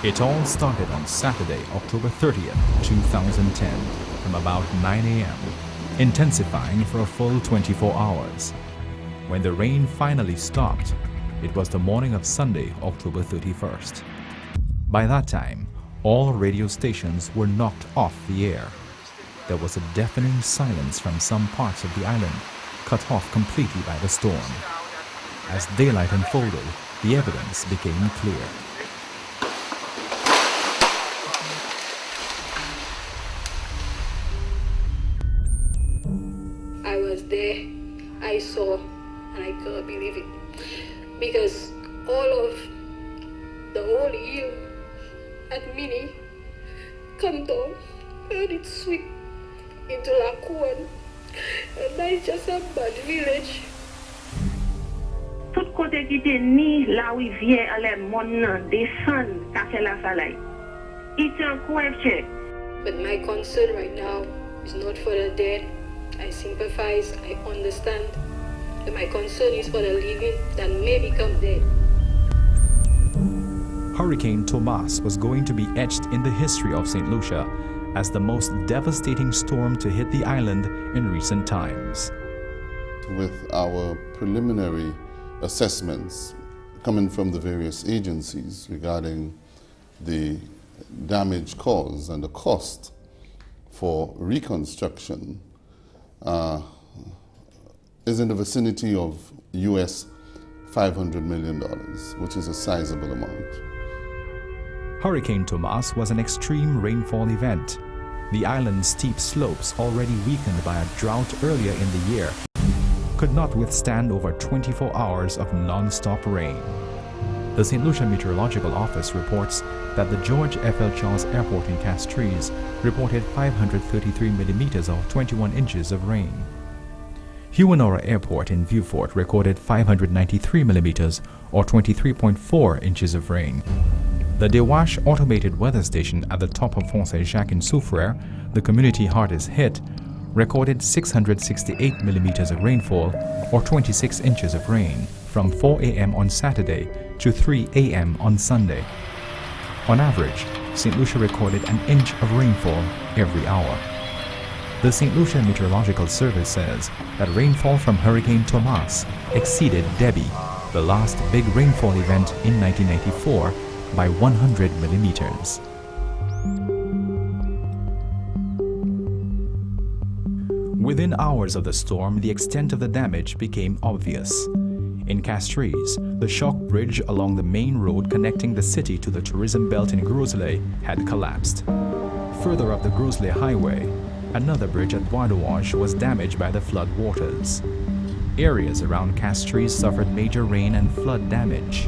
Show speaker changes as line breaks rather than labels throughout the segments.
It all started on Saturday, October 30th, 2010, from about 9 a.m., intensifying for a full 24 hours. When the rain finally stopped, it was the morning of Sunday, October 31st. By that time, all radio stations were knocked off the air. There was a deafening silence from some parts of the island, cut off completely by the storm. As daylight unfolded, the evidence became clear.
I was there, I saw, and I couldn't believe it. Because all of the whole hill at Mini come down and it sweep into Lacoon. And that is just a bad village.
Tout côté qui était ni la rivière les monts descend qu'a fait la falaise. It's a question.
But my concern right now is not for the dead. I sympathize, I understand. But my concern is for the living that may become dead.
Hurricane Tomas was going to be etched in the history of St. Lucia as the most devastating storm to hit the island in recent times.
With our preliminary assessments coming from the various agencies regarding the damage caused and the cost for reconstruction is in the vicinity of US $500 million, which is a sizable amount.
Hurricane Tomas was an extreme rainfall event. The island's steep slopes, already weakened by a drought earlier in the year, could not withstand over 24 hours of non-stop rain. The St. Lucia Meteorological Office reports that the George F.L. Charles Airport in Castries reported 533 millimeters or 21 inches of rain. Huonora Airport in Vieux-Fort recorded 593 millimeters or 23.4 inches of rain. The Dewash Automated Weather Station at the top of Fort Saint-Jacques in Soufrière, the community hardest hit, recorded 668 millimeters of rainfall or 26 inches of rain from 4 a.m. on Saturday to 3 a.m. on Sunday. On average, St. Lucia recorded an inch of rainfall every hour. The St. Lucia Meteorological Service says that rainfall from Hurricane Tomas exceeded Debbie, the last big rainfall event in 1994, by 100 millimeters. Within hours of the storm, the extent of the damage became obvious. In Castries, the shock bridge along the main road connecting the city to the tourism belt in Groslay had collapsed. Further up the Groslay Highway, another bridge at Bois d'Orange was damaged by the flood waters. Areas around Castries suffered major rain and flood damage.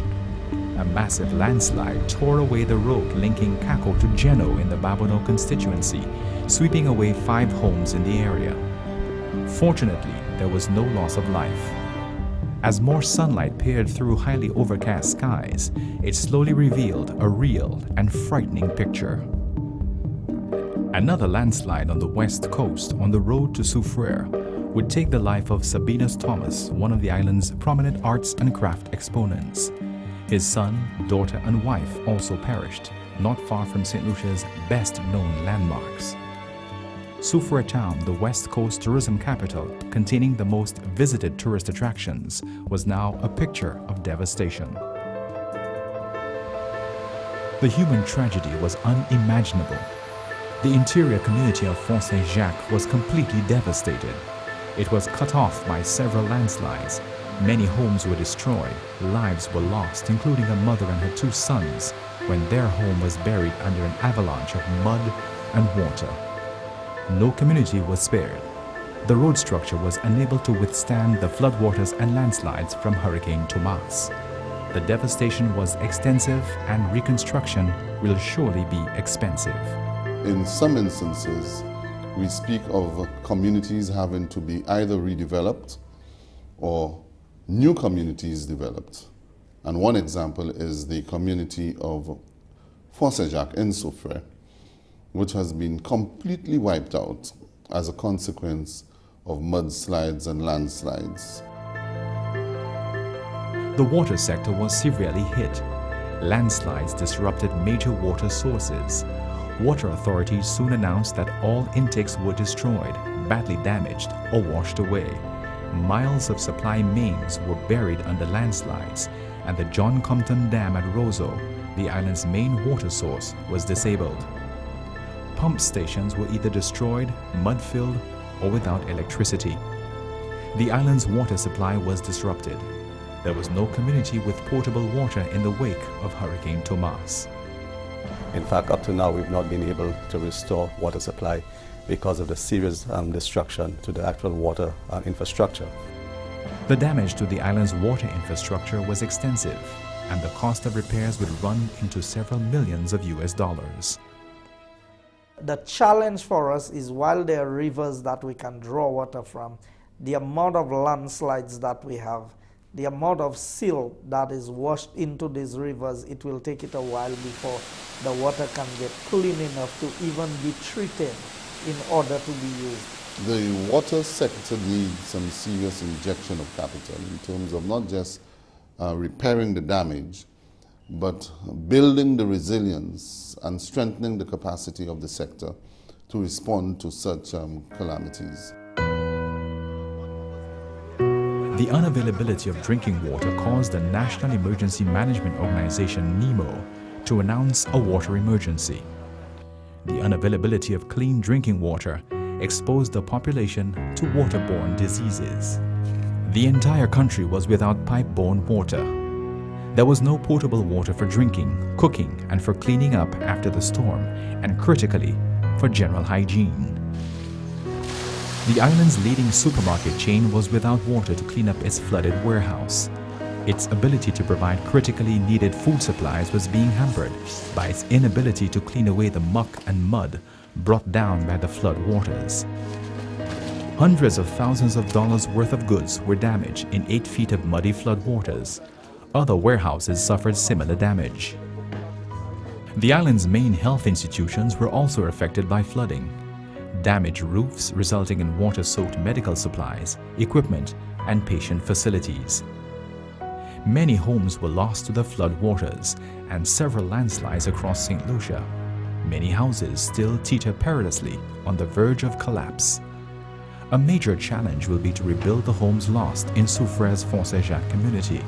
A massive landslide tore away the road linking Kako to Geno in the Babonneau constituency, sweeping away 5 homes in the area. Fortunately, there was no loss of life. As more sunlight peered through highly overcast skies, it slowly revealed a real and frightening picture. Another landslide on the west coast on the road to Soufrière would take the life of Sabinus Tomas, one of the island's prominent arts and craft exponents. His son, daughter, and wife also perished, not far from St. Lucia's best-known landmarks. Soufrière town, the west coast tourism capital, containing the most visited tourist attractions, was now a picture of devastation. The human tragedy was unimaginable. The interior community of Fort Saint-Jacques was completely devastated. It was cut off by several landslides. Many homes were destroyed, lives were lost, including a mother and her 2 sons, when their home was buried under an avalanche of mud and water. No community was spared. The road structure was unable to withstand the floodwaters and landslides from Hurricane Tomas. The devastation was extensive and reconstruction will surely be expensive.
In some instances, we speak of communities having to be either redeveloped or new communities developed. And one example is the community of Fort Saint-Jacques in Soufrière, which has been completely wiped out as a consequence of mudslides and landslides.
The water sector was severely hit. Landslides disrupted major water sources. Water authorities soon announced that all intakes were destroyed, badly damaged, or washed away. Miles of supply mains were buried under landslides, and the John Compton Dam at Roseau, the island's main water source, was disabled. Pump stations were either destroyed, mud-filled, or without electricity. The island's water supply was disrupted. There was no community with potable water in the wake of Hurricane Tomas.
In fact, up to now, we've not been able to restore water supply because of the serious destruction to the actual water infrastructure.
The damage to the island's water infrastructure was extensive, and the cost of repairs would run into several millions of US dollars.
The challenge for us is, while there are rivers that we can draw water from, the amount of landslides that we have, the amount of silt that is washed into these rivers, it will take it a while before the water can get clean enough to even be treated in order to be used.
The water sector needs some serious injection of capital in terms of not just repairing the damage, but building the resilience and strengthening the capacity of the sector to respond to such calamities.
The unavailability of drinking water caused the National Emergency Management Organization, NEMO, to announce a water emergency. The unavailability of clean drinking water exposed the population to waterborne diseases. The entire country was without pipe-borne water. There was no potable water for drinking, cooking, and for cleaning up after the storm, and critically, for general hygiene. The island's leading supermarket chain was without water to clean up its flooded warehouse. Its ability to provide critically needed food supplies was being hampered by its inability to clean away the muck and mud brought down by the flood waters. Hundreds of thousands of dollars worth of goods were damaged in 8 feet of muddy flood waters. Other warehouses suffered similar damage. The island's main health institutions were also affected by flooding. Damaged roofs resulting in water-soaked medical supplies, equipment, and patient facilities. Many homes were lost to the flood waters, and several landslides across St. Lucia. Many houses still teeter perilously on the verge of collapse. A major challenge will be to rebuild the homes lost in Soufrière's Fort-Saint-Jacques community.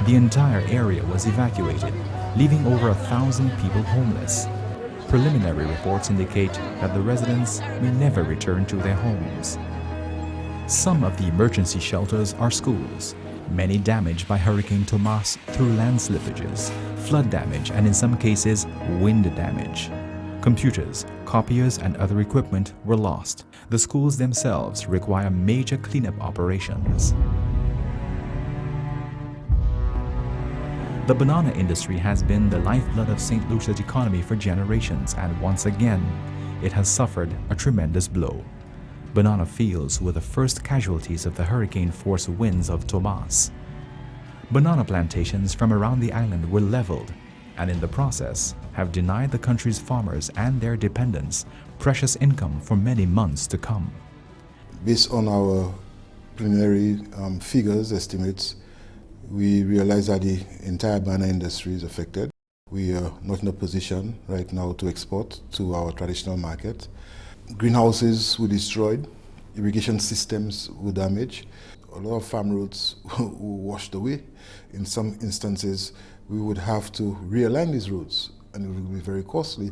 The entire area was evacuated, leaving over 1,000 people homeless. Preliminary reports indicate that the residents may never return to their homes. Some of the emergency shelters are schools, many damaged by Hurricane Tomas through land slippages, flood damage, and in some cases, wind damage. Computers, copiers, and other equipment were lost. The schools themselves require major cleanup operations. The banana industry has been the lifeblood of St. Lucia's economy for generations, and once again, it has suffered a tremendous blow. Banana fields were the first casualties of the hurricane-force winds of Tomas. Banana plantations from around the island were leveled, and in the process have denied the country's farmers and their dependents precious income for many months to come.
Based on our preliminary figures, estimates, we realize that the entire banana industry is affected. We are not in a position right now to export to our traditional market. Greenhouses were destroyed, irrigation systems were damaged, a lot of farm roads were washed away. In some instances, we would have to realign these roads, and it would be very costly.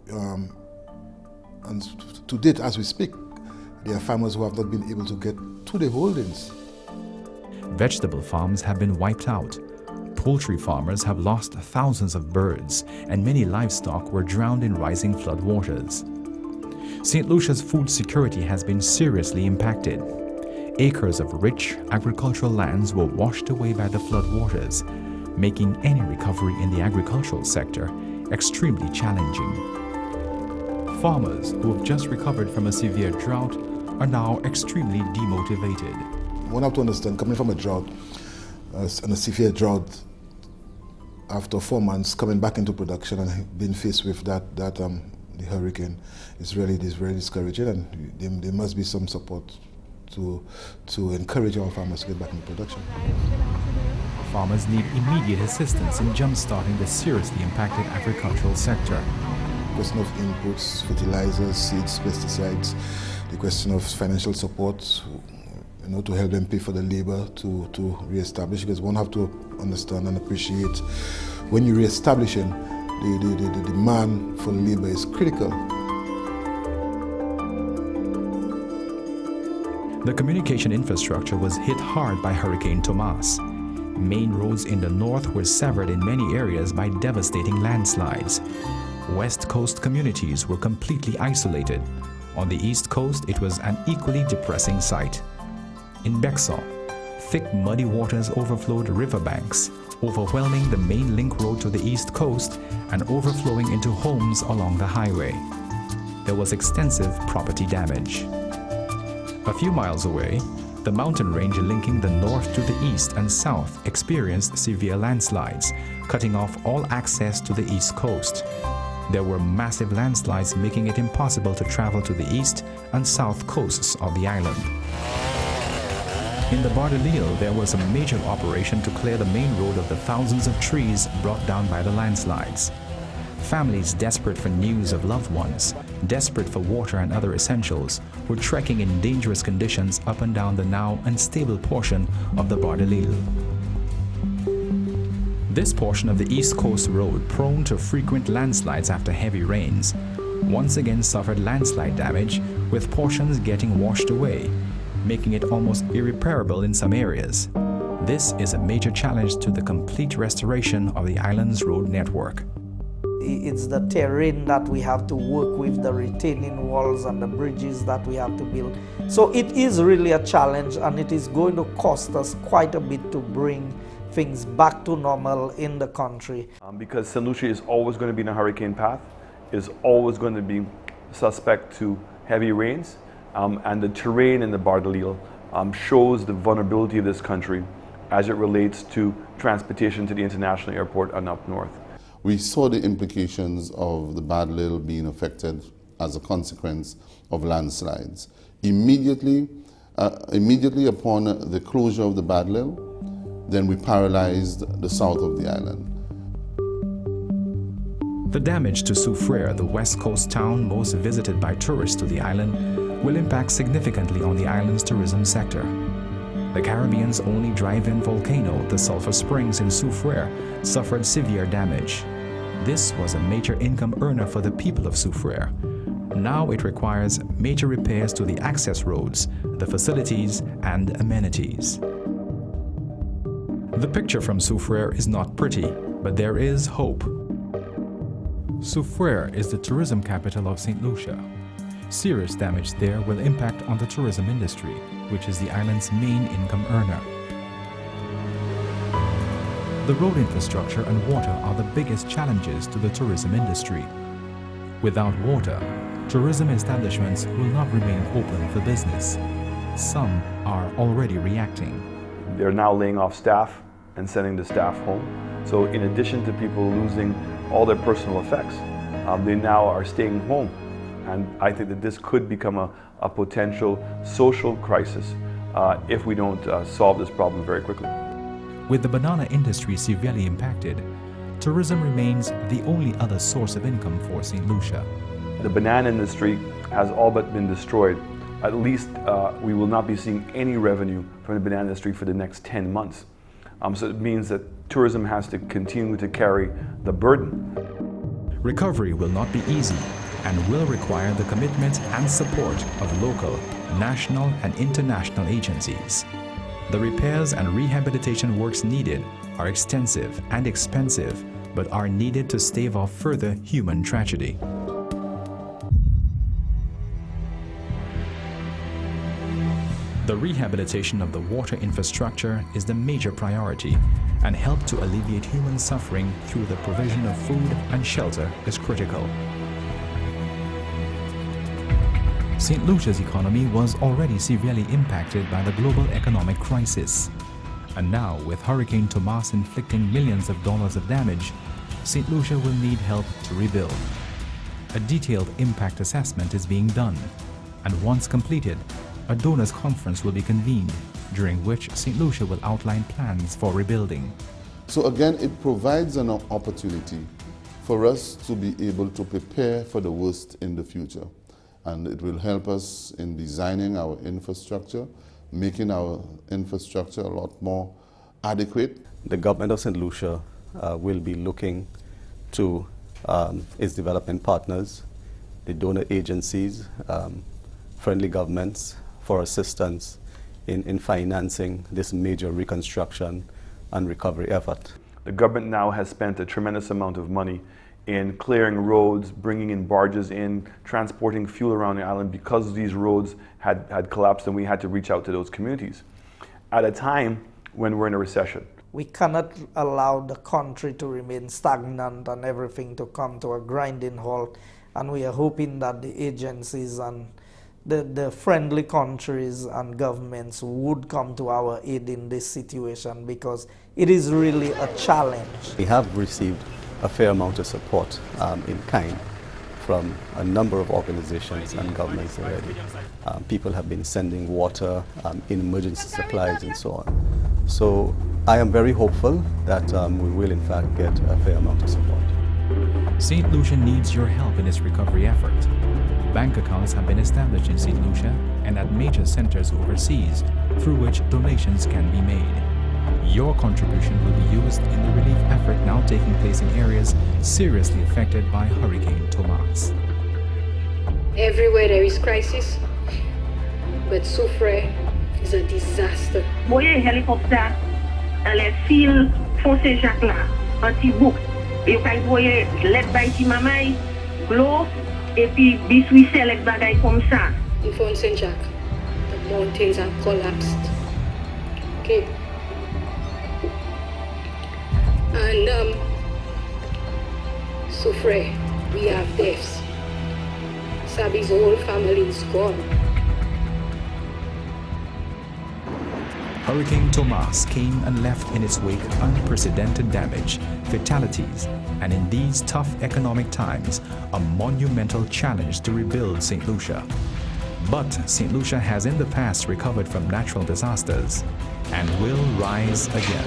And to date, as we speak, there are farmers who have not been able to get to their holdings.
Vegetable farms have been wiped out. Poultry farmers have lost thousands of birds, and many livestock were drowned in rising flood waters. St. Lucia's food security has been seriously impacted. Acres of rich agricultural lands were washed away by the flood waters, making any recovery in the agricultural sector extremely challenging. Farmers who have just recovered from a severe drought are now extremely demotivated.
One have to understand, coming from a drought, and a severe drought, after 4 months coming back into production and being faced with the hurricane, is very discouraging, and there must be some support to encourage our farmers to get back into production.
farmers need immediate assistance in jump-starting the seriously impacted agricultural sector.
The question of inputs, fertilizers, seeds, pesticides, the question of financial support, to help them pay for the labor to re-establish, because one have to understand and appreciate when you're re-establishing, the demand for labor is critical.
The communication infrastructure was hit hard by Hurricane Tomas. Main roads in the north were severed in many areas by devastating landslides. West Coast communities were completely isolated. On the East Coast, it was an equally depressing sight. In Bexar, thick muddy waters overflowed riverbanks, overwhelming the main link road to the East Coast and overflowing into homes along the highway. There was extensive property damage. A few miles away, the mountain range linking the north to the east and south experienced severe landslides, cutting off all access to the East Coast. There were massive landslides making it impossible to travel to the east and south coasts of the island. In the Bardalil, there was a major operation to clear the main road of the thousands of trees brought down by the landslides. Families desperate for news of loved ones, desperate for water and other essentials, were trekking in dangerous conditions up and down the now unstable portion of the Bardalil. This portion of the East Coast Road, prone to frequent landslides after heavy rains, once again suffered landslide damage, with portions getting washed away, making it almost irreparable in some areas. This is a major challenge to the complete restoration of the island's road network.
It's the terrain that we have to work with, the retaining walls and the bridges that we have to build. So it is really a challenge, and it is going to cost us quite a bit to bring things back to normal in the country.
Because St. Lucia is always going to be in a hurricane path, is always going to be suspect to heavy rains, and the terrain in the Bardalil shows the vulnerability of this country as it relates to transportation to the international airport and up north.
We saw the implications of the Bardalil being affected as a consequence of landslides. Immediately upon the closure of the Bardalil, then we paralyzed the south of the island.
The damage to Soufriere, the west coast town most visited by tourists to the island, will impact significantly on the island's tourism sector. The Caribbean's only drive-in volcano, the Sulphur Springs in Soufriere, suffered severe damage. This was a major income earner for the people of Soufriere. Now it requires major repairs to the access roads, the facilities, and amenities. The picture from Soufriere is not pretty, but there is hope. Soufriere is the tourism capital of St. Lucia. Serious damage there will impact on the tourism industry, which is the island's main income earner. The road infrastructure and water are the biggest challenges to the tourism industry. Without water, tourism establishments will not remain open for business. Some are already reacting.
They're now laying off staff and sending the staff home. So in addition to people losing all their personal effects, they now are staying home. And I think that this could become a potential social crisis if we don't solve this problem very quickly.
With the banana industry severely impacted, tourism remains the only other source of income for St. Lucia.
The banana industry has all but been destroyed. At least we will not be seeing any revenue from the banana industry for the next 10 months. So it means that tourism has to continue to carry the burden.
Recovery will not be easy and will require the commitment and support of local, national, and international agencies. The repairs and rehabilitation works needed are extensive and expensive, but are needed to stave off further human tragedy. The rehabilitation of the water infrastructure is the major priority, and help to alleviate human suffering through the provision of food and shelter is critical. St. Lucia's economy was already severely impacted by the global economic crisis. And now, with Hurricane Tomas inflicting millions of dollars of damage, St. Lucia will need help to rebuild. A detailed impact assessment is being done, and once completed, a donors conference will be convened during which St. Lucia will outline plans for rebuilding.
So again, it provides an opportunity for us to be able to prepare for the worst in the future. And it will help us in designing our infrastructure, making our infrastructure a lot more adequate.
The government of St. Lucia will be looking to its development partners, the donor agencies, friendly governments for assistance in financing this major reconstruction and recovery effort.
The government now has spent a tremendous amount of money in clearing roads, bringing in barges in, transporting fuel around the island because these roads had collapsed and we had to reach out to those communities at a time when we're in a recession.
We cannot allow the country to remain stagnant and everything to come to a grinding halt, and we are hoping that the agencies and the friendly countries and governments would come to our aid in this situation, because it is really a challenge.
We have received a fair amount of support in kind from a number of organizations and governments already. People have been sending water, in emergency supplies and so on. So I am very hopeful that we will in fact get a fair amount of support.
St. Lucia needs your help in its recovery effort. Bank accounts have been established in St. Lucia and at major centers overseas, through which donations can be made. Your contribution will be used in the relief effort now taking place in areas seriously affected by Hurricane Tomas.
Everywhere there is crisis, but Soufrière is a disaster.
Voyez hélicoptère dans les fils foncés Jacques là, anti-bouc. Et vous voyez l'aide by mamay, l'eau, et puis bisouissé les bagailles comme ça.
In Fort Saint-Jacques, the mountains have collapsed. Okay. And Soufrière, we have deaths. Sabi's whole family is gone.
Hurricane Tomas came and left in its wake unprecedented damage, fatalities, and in these tough economic times, a monumental challenge to rebuild St. Lucia. But St. Lucia has in the past recovered from natural disasters and will rise again.